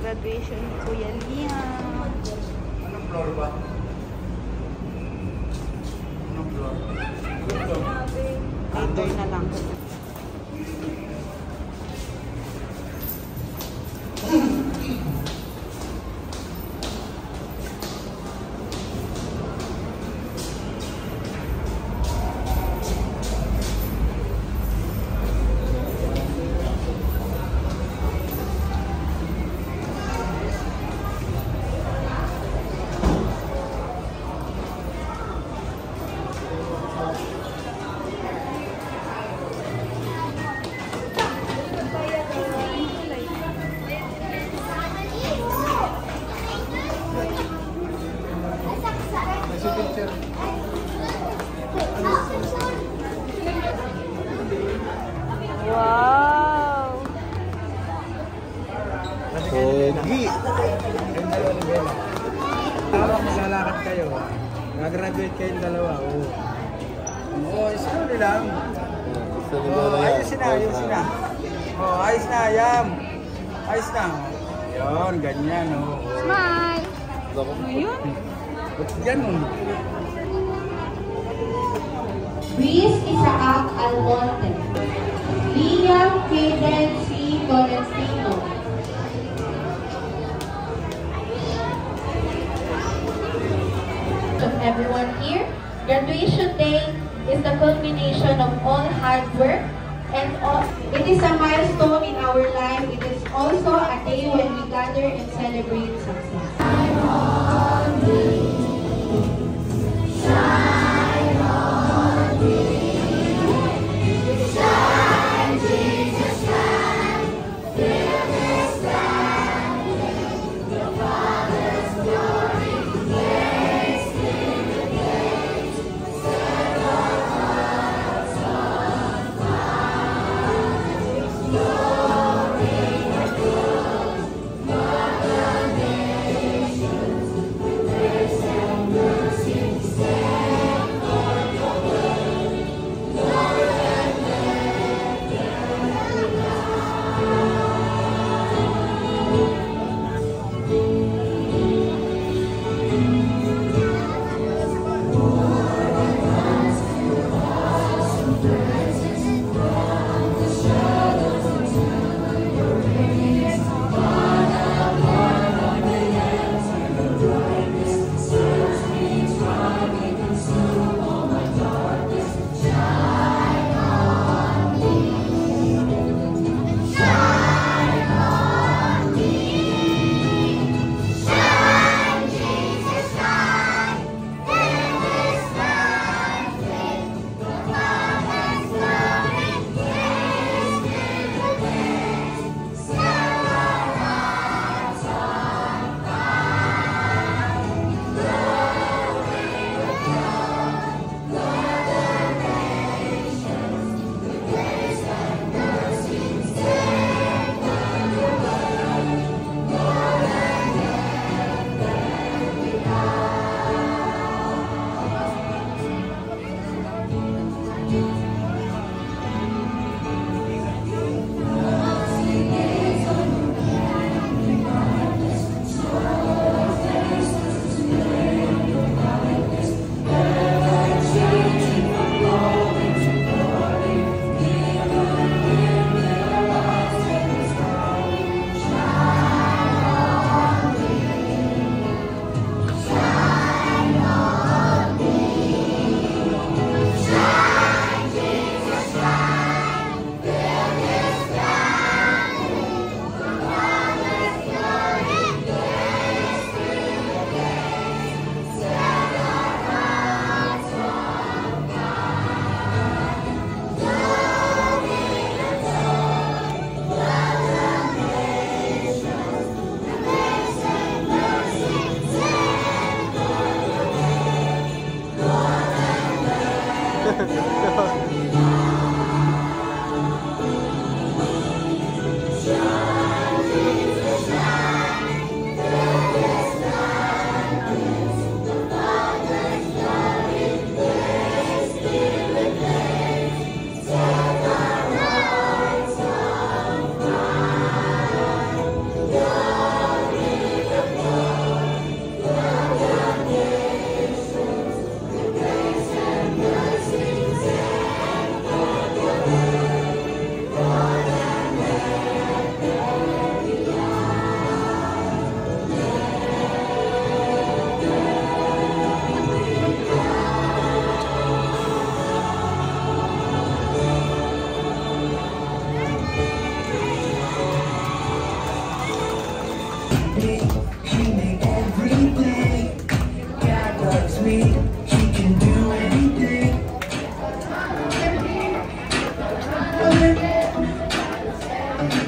graduation ni Kuya Liam. Anong floor ba? Anong floor? Later na lang. Wow! Pogi! Tawag, maglalakad kayo. Nag-graduate kayong dalawa. Oo, isa lang. Ayos na, ayos na. Ayos na, Yam. Ayos na. Yun, ganyan. Smile! Ano yun? Ba't ganun? Luis Isaac Almonte, Liam Caden C. Tolentino, of everyone here, graduation day is the culmination of all hard work and it is a milestone in our life. It is also a day when we gather and celebrate success.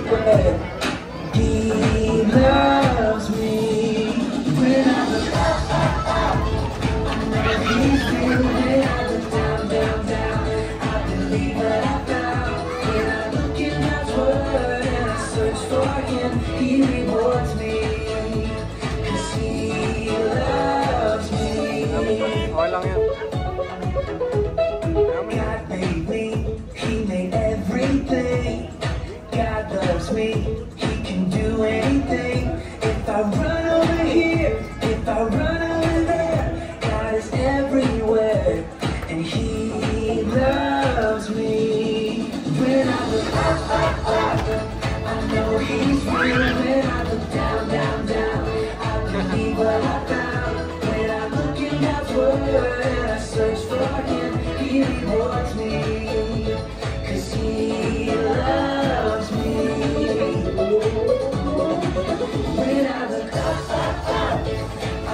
everywhere. He loves me when I look up, I know he's real. When I look down, down, down, I believe what I found. When I look in God's word and I search for him, he rewards me, 'cause he loves me. Okay lang yan. God made me, he made everything. God loves me, he can do anything. If I run over here, if I run over there, God is everywhere, and he loves me. When I look up, up, up, I know he's real. When I look down, down, down, I believe what I found. When I look in God's word and I search for him, he rewards me, 'cause he loves me. When I look up, up, up,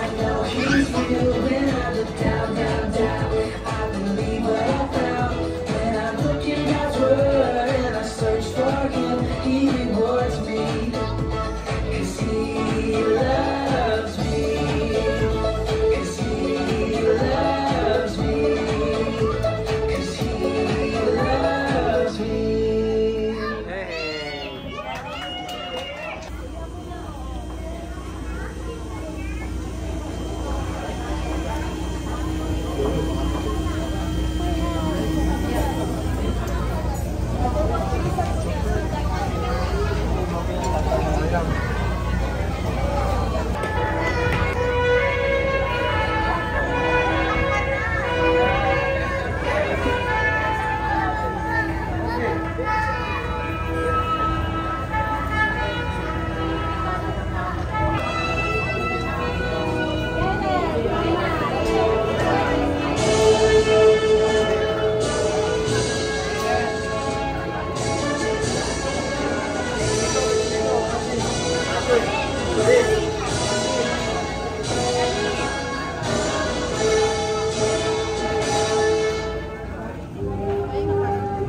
I know he's real. When I look down, down, down, I believe what I found. When I look in God's word and I search for him, he rewards me, 'cause he loves me, 'cause he loves me, 'cause he loves me.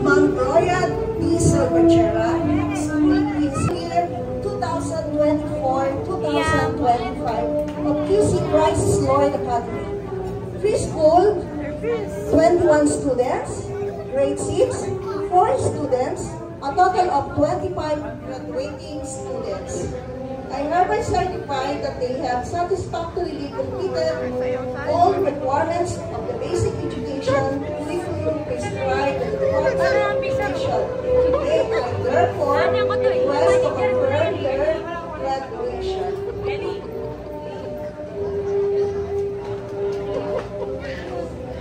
Mount Royal D. Silvachera is year 2024-2025 of QC Christ Lloyd Academy. Preschool, 21 students, grade 6, 4 students, a total of 25 graduating students. I hereby certify that they have satisfactorily completed all requirements of the basic education curriculum prescribed in the Department of Education. Today, I therefore request to confirm their graduation.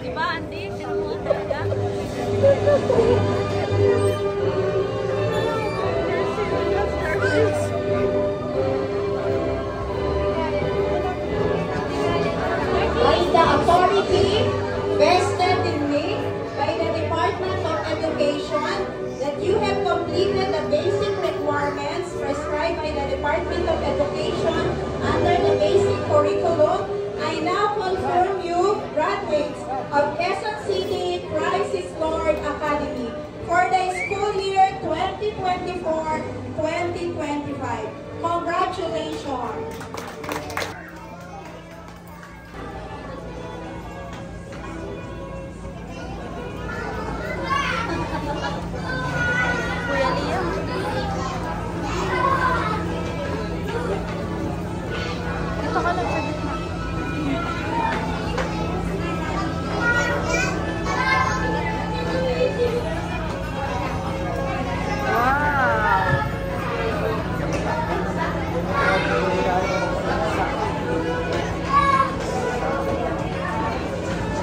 Diba, Andy? Sinuot talaga. By the authority vested in me by the Department of Education, that you have completed the basic requirements prescribed by the Department of Education under the basic curriculum, I now confirm you graduates of Quezon City Christ Lord Academy for the school year 2024-2025. Congratulations! Kuya Liam. Ito ka lang sa gitna.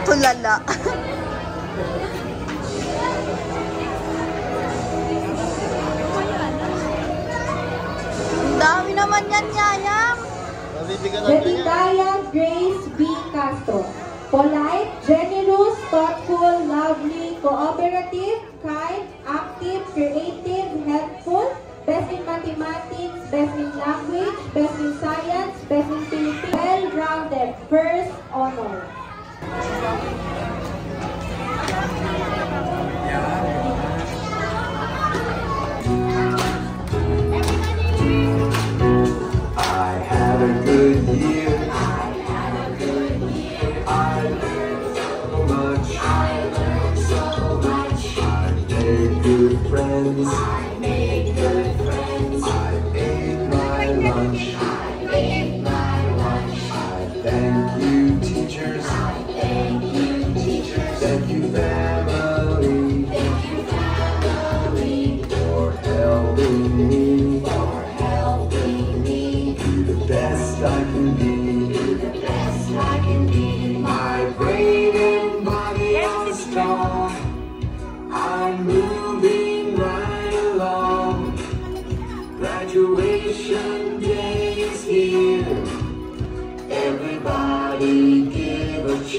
Tulala. Ang dami naman yan, Yayam. Jedediah Grace B. Castro. Polite, generous, thoughtful, lovely, cooperative, kind, active, creative, helpful, best in mathematics, best in language, best in science, best in Philippines, well-rounded, first honor.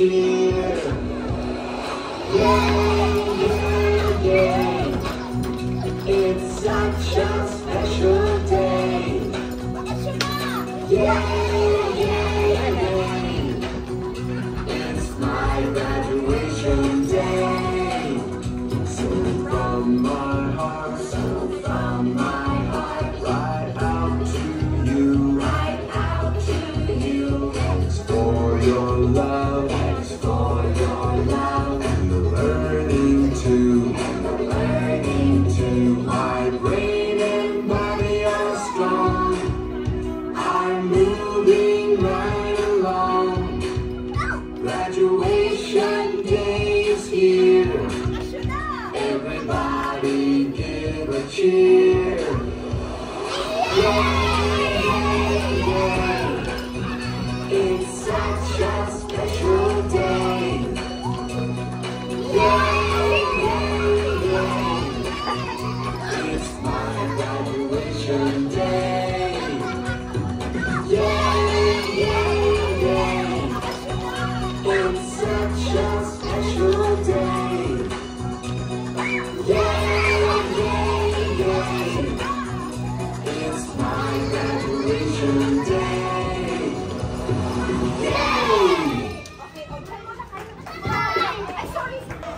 cheer. Yeah, yeah, yeah. It's such a special day. Yeah, yeah, yeah. It's my graduation day. So from my heart, right out to you, Thanks for your love, and the learning too. My brain and body are strong. I'm moving right along. Graduation day is here. Everybody give a cheer. Yeah, yeah, yeah. It's such a special day. Yeah, yeah, yeah. It's my graduation day. Yeah, yeah, yeah. It's such a special day. Yeah, yeah, yeah. It's my graduation day. Yay!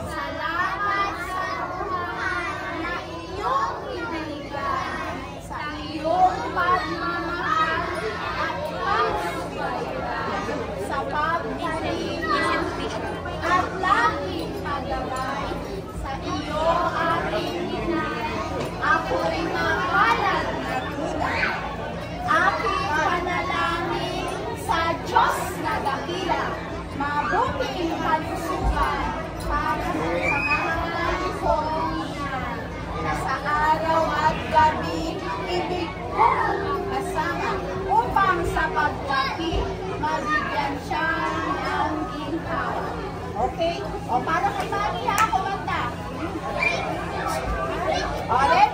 Salamat sa buhay na iyong ibinigay, sa iyong pagmamahal at pagsubaybay, sa pagtaliman at laging paggabay, sa iyo aking ina, ako'y mapalad na duda. Aking panalangin sa Diyos na dakila, mabuting kalusugan para sa pangangailangan ko niyan, na sa araw at gabi ibig ko kasama upang sa pagkapi mabigyan siya ng ginhawa. Okay? O para kay Mami ha, kumanta. O, ready?